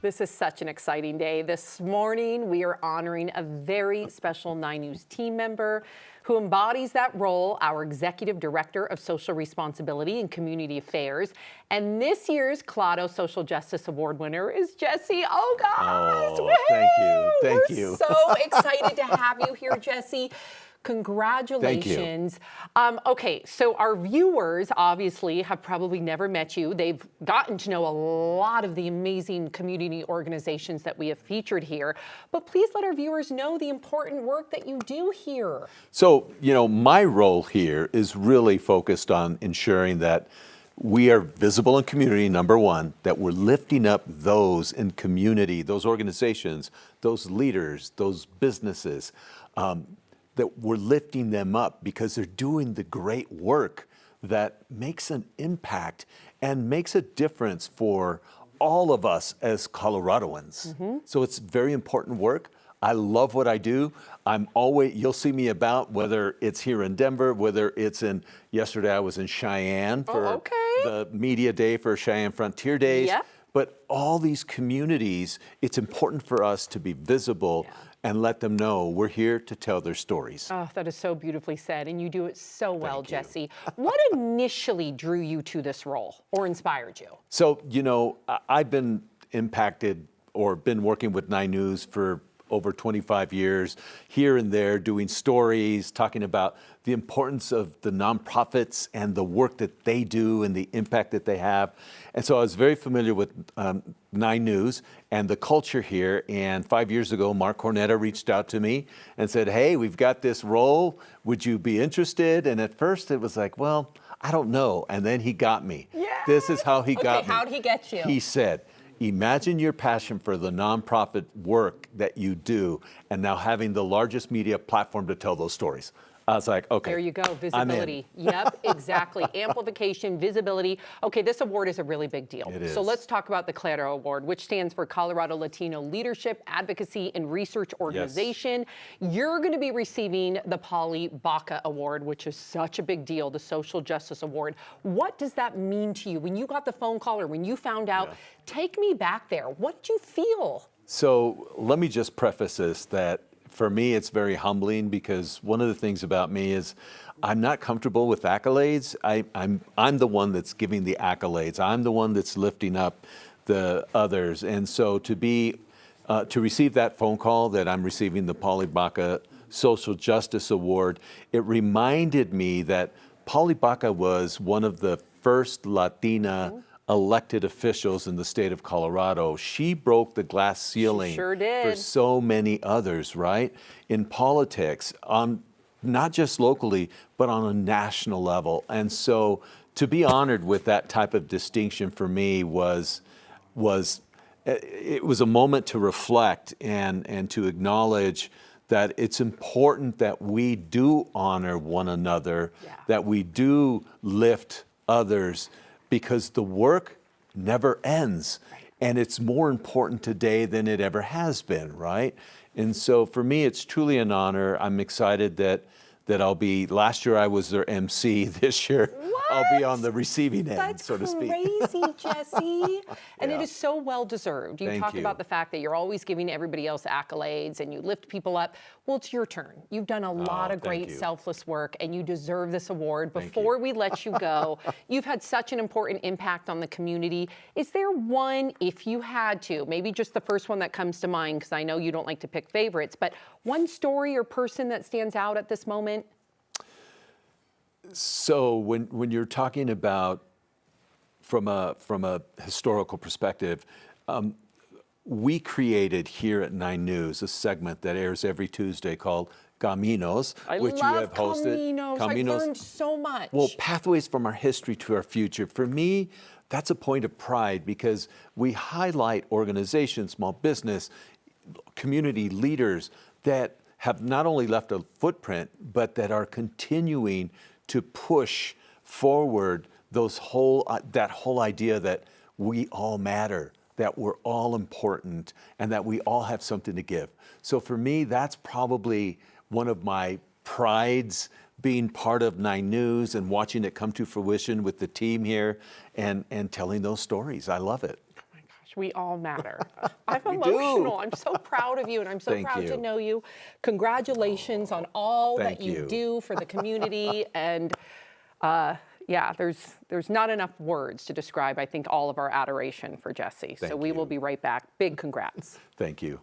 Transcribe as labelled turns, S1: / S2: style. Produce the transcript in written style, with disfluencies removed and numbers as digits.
S1: This is such an exciting day. This morning, we are honoring a very special 9 News team member who embodies that role, our Executive Director of Social Responsibility and Community Affairs. And this year's CLLARO Social Justice Award winner is Jesse Ogas.
S2: Oh, thank you. Thank you.
S1: We're so excited to have you here, Jesse. Congratulations.
S2: Thank you.
S1: Okay, so our viewers obviously have probably never met you. They've gotten to know a lot of the amazing community organizations that we have featured here. But please let our viewers know the important work that you do here.
S2: So, my role here is really focused on ensuring that we are visible in community, number one, that we're lifting up those in community, those organizations, those leaders, those businesses, that we're lifting them up because they're doing the great work that makes an impact and makes a difference for all of us as Coloradoans. So it's very important work. I love what I do. You'll see me about, whether it's here in Denver, whether it's yesterday I was in Cheyenne for the media day for Cheyenne Frontier Days.
S1: Yep.
S2: But all these communities, it's important for us to be visible and let them know we're here to tell their stories.
S1: Oh, that is so beautifully said, and you do it so well,
S2: Thank you.
S1: Jesse. What initially drew you to this role or inspired you?
S2: So, I've been impacted or been working with 9 News for over 25 years, here and there, doing stories, talking about the importance of the nonprofits and the work that they do and the impact that they have. And so I was very familiar with 9 News and the culture here. And 5 years ago, Mark Cornetta reached out to me and said, hey, we've got this role. Would you be interested? And at first it was like, well, I don't know. And then he got me.
S1: Yes.
S2: This is how he got me.
S1: How'd he get you?
S2: He said, imagine your passion for the nonprofit work that you do and now having the largest media platform to tell those stories. I was like, okay.
S1: There you go, visibility. Yep, exactly. Amplification, visibility. Okay, this award is a really big deal.
S2: It is.
S1: So let's talk about the CLLARO Award, which stands for Colorado Latino Leadership, Advocacy, and Research Organization. Yes. You're going to be receiving the Baca Award, which is such a big deal, the Social Justice Award. What does that mean to you? When you got the phone call or when you found out, take me back there. What did you feel?
S2: So let me just preface this that for me, it's very humbling because one of the things about me is I'm not comfortable with accolades. I'm the one that's giving the accolades. I'm the one that's lifting up the others. And so to receive that phone call that I'm receiving the Baca Social Justice Award, it reminded me that Baca was one of the first Latina elected officials in the state of Colorado. She broke the glass ceiling for so many others, right? In politics, not just locally, but on a national level. And so to be honored with that type of distinction for me was a moment to reflect and to acknowledge that it's important that we do honor one another, that we do lift others, because the work never ends. And it's more important today than it ever has been, right? And so for me, it's truly an honor. I'm excited that last year I was their MC. This year I'll be on the receiving end, so to speak.
S1: That's crazy, Jesse. And it is so well-deserved. You talk about the fact that you're always giving everybody else accolades and you lift people up. Well, it's your turn. You've done a lot of great selfless work and you deserve this award. Before we let you go, you've had such an important impact on the community. Is there one, if you had to, maybe just the first one that comes to mind, because I know you don't like to pick favorites, but one story or person that stands out at this moment?
S2: So when you're talking about from a historical perspective, we created here at 9 News a segment that airs every Tuesday called Caminos, which you have hosted.
S1: Caminos. I learned so much.
S2: Well, pathways from our history to our future. For me, that's a point of pride because we highlight organizations, small business, community leaders that have not only left a footprint, but that are continuing to push forward that whole idea that we all matter, that we're all important, and that we all have something to give. So for me, that's probably one of my prides, being part of 9 News and watching it come to fruition with the team here and telling those stories. I love it.
S1: Oh my gosh. We all matter. I'm emotional. I'm so proud of you, and I'm so proud to know you. Congratulations on all that you do for the community. And yeah, there's not enough words to describe, I think, all of our adoration for Jesse. So we will be right back. Big congrats.
S2: Thank you.